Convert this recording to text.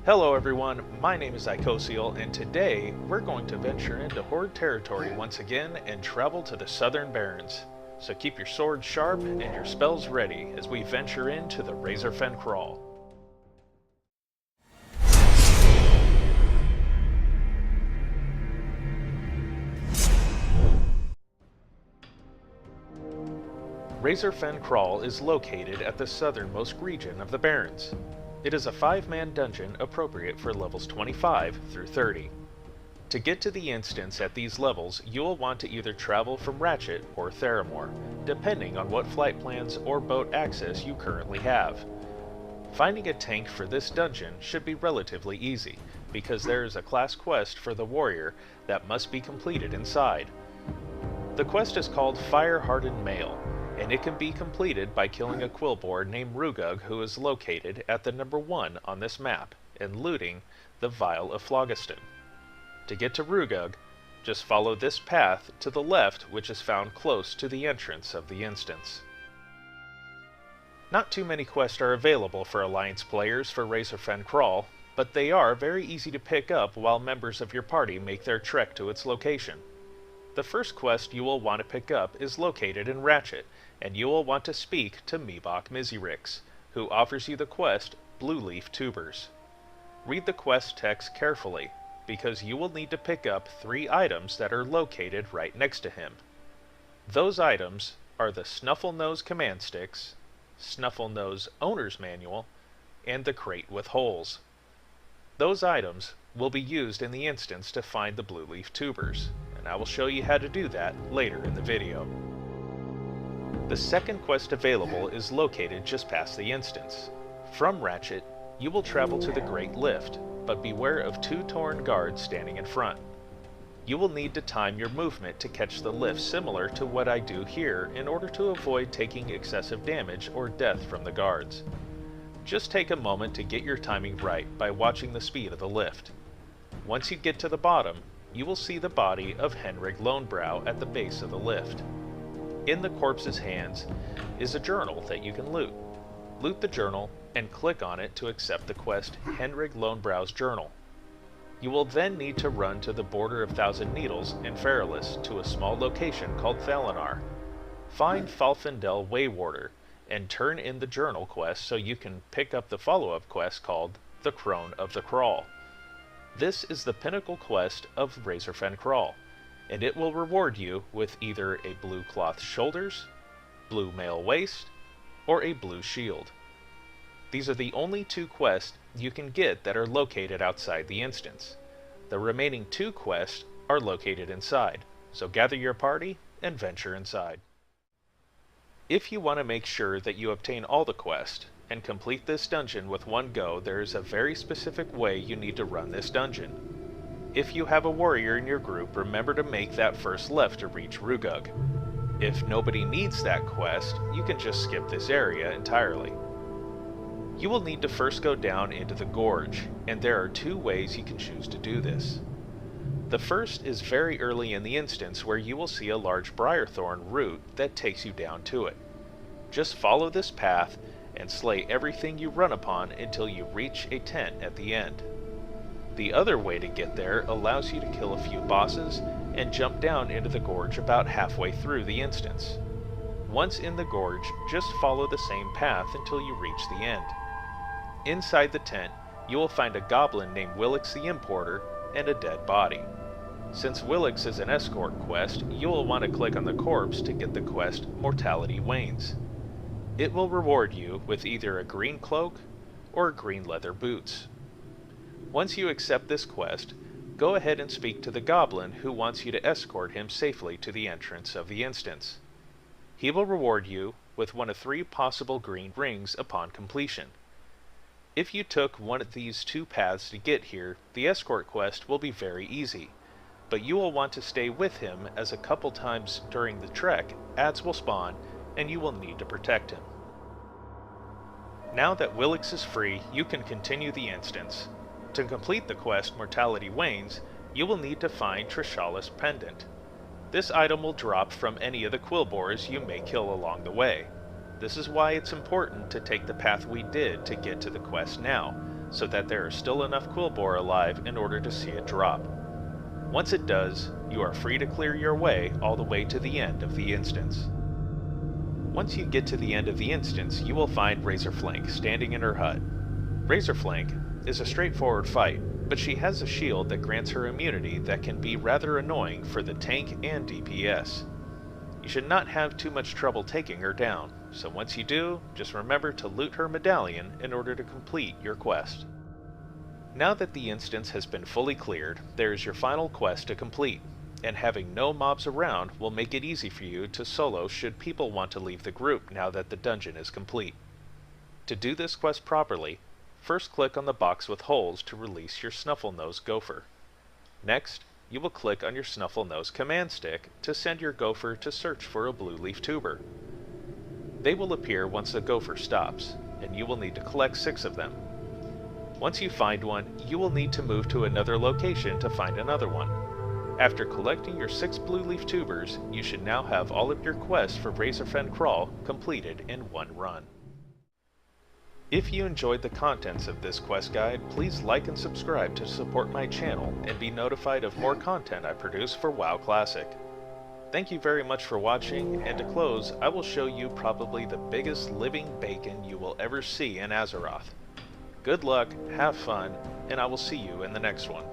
Hello everyone, my name is Icosiel, and today we're going to venture into Horde territory once again and travel to the Southern Barrens. So keep your swords sharp and your spells ready as we venture into the Razorfen Kraul. Razorfen Kraul is located at the southernmost region of the Barrens. It is a 5-man dungeon appropriate for levels 25 through 30. To get to the instance at these levels, you will want to either travel from Ratchet or Theramore, depending on what flight plans or boat access you currently have. Finding a tank for this dungeon should be relatively easy, because there is a class quest for the warrior that must be completed inside. The quest is called Fire-Hardened Male, and it can be completed by killing a quillboar named Rugug who is located at the number 1 on this map, and looting the Vial of Phlogiston. To get to Rugug, just follow this path to the left, which is found close to the entrance of the instance. Not too many quests are available for Alliance players for Razorfen Kraul, but they are very easy to pick up while members of your party make their trek to its location. The first quest you will want to pick up is located in Ratchet, and you will want to speak to Mibok Mizirix, who offers you the quest Blue Leaf Tubers. Read the quest text carefully, because you will need to pick up 3 items that are located right next to him. Those items are the Snufflenose Command Sticks, Snufflenose Owner's Manual, and the Crate with Holes. Those items will be used in the instance to find the Blue Leaf Tubers, and I will show you how to do that later in the video. The second quest available is located just past the instance. From Ratchet, you will travel to the Great Lift, but beware of 2 Tauren guards standing in front. You will need to time your movement to catch the lift similar to what I do here in order to avoid taking excessive damage or death from the guards. Just take a moment to get your timing right by watching the speed of the lift. Once you get to the bottom, you will see the body of Henrig Lonebrow at the base of the lift. In the corpse's hands is a journal that you can loot. Loot the journal and click on it to accept the quest Henrig Lonebrow's Journal. You will then need to run to the border of Thousand Needles in Feralis to a small location called Thalinar. Find Falfendel Waywarder and turn in the journal quest so you can pick up the follow-up quest called The Crone of the Kraul. This is the pinnacle quest of Razorfen Kraul, and it will reward you with either a blue cloth shoulders, blue mail waist, or a blue shield. These are the only 2 quests you can get that are located outside the instance. The remaining 2 quests are located inside, so gather your party and venture inside. If you want to make sure that you obtain all the quests and complete this dungeon with one go, there is a very specific way you need to run this dungeon. If you have a warrior in your group, remember to make that first left to reach Rugug. If nobody needs that quest, you can just skip this area entirely. You will need to first go down into the gorge, and there are 2 ways you can choose to do this. The first is very early in the instance, where you will see a large briarthorn root that takes you down to it. Just follow this path and slay everything you run upon until you reach a tent at the end. The other way to get there allows you to kill a few bosses and jump down into the gorge about halfway through the instance. Once in the gorge, just follow the same path until you reach the end. Inside the tent, you will find a goblin named Willix the Importer and a dead body. Since Willix is an escort quest, you will want to click on the corpse to get the quest Mortality Wanes. It will reward you with either a green cloak or green leather boots. Once you accept this quest, go ahead and speak to the goblin who wants you to escort him safely to the entrance of the instance. He will reward you with one of 3 possible green rings upon completion. If you took one of these 2 paths to get here, the escort quest will be very easy, but you will want to stay with him as a couple times during the trek ads will spawn and you will need to protect him. Now that Willix is free, you can continue the instance. To complete the quest Mortality Wanes, you will need to find Trishala's Pendant. This item will drop from any of the quillboars you may kill along the way. This is why it's important to take the path we did to get to the quest now, so that there are still enough Quillbore alive in order to see it drop. Once it does, you are free to clear your way all the way to the end of the instance. Once you get to the end of the instance, you will find Razorflank standing in her hut. Razorflank is a straightforward fight, but she has a shield that grants her immunity that can be rather annoying for the tank and DPS. You should not have too much trouble taking her down, so once you do, just remember to loot her medallion in order to complete your quest. Now that the instance has been fully cleared, there is your final quest to complete, and having no mobs around will make it easy for you to solo should people want to leave the group now that the dungeon is complete. To do this quest properly, first click on the box with holes to release your Snufflenose Gopher. Next, you will click on your Snufflenose command stick to send your Gopher to search for a blue leaf tuber. They will appear once the Gopher stops, and you will need to collect 6 of them. Once you find one, you will need to move to another location to find another one. After collecting your 6 blue leaf tubers, you should now have all of your quests for Razorfen Kraul completed in one run. If you enjoyed the contents of this quest guide, please like and subscribe to support my channel and be notified of more content I produce for WoW Classic. Thank you very much for watching, and to close, I will show you probably the biggest living bacon you will ever see in Azeroth. Good luck, have fun, and I will see you in the next one.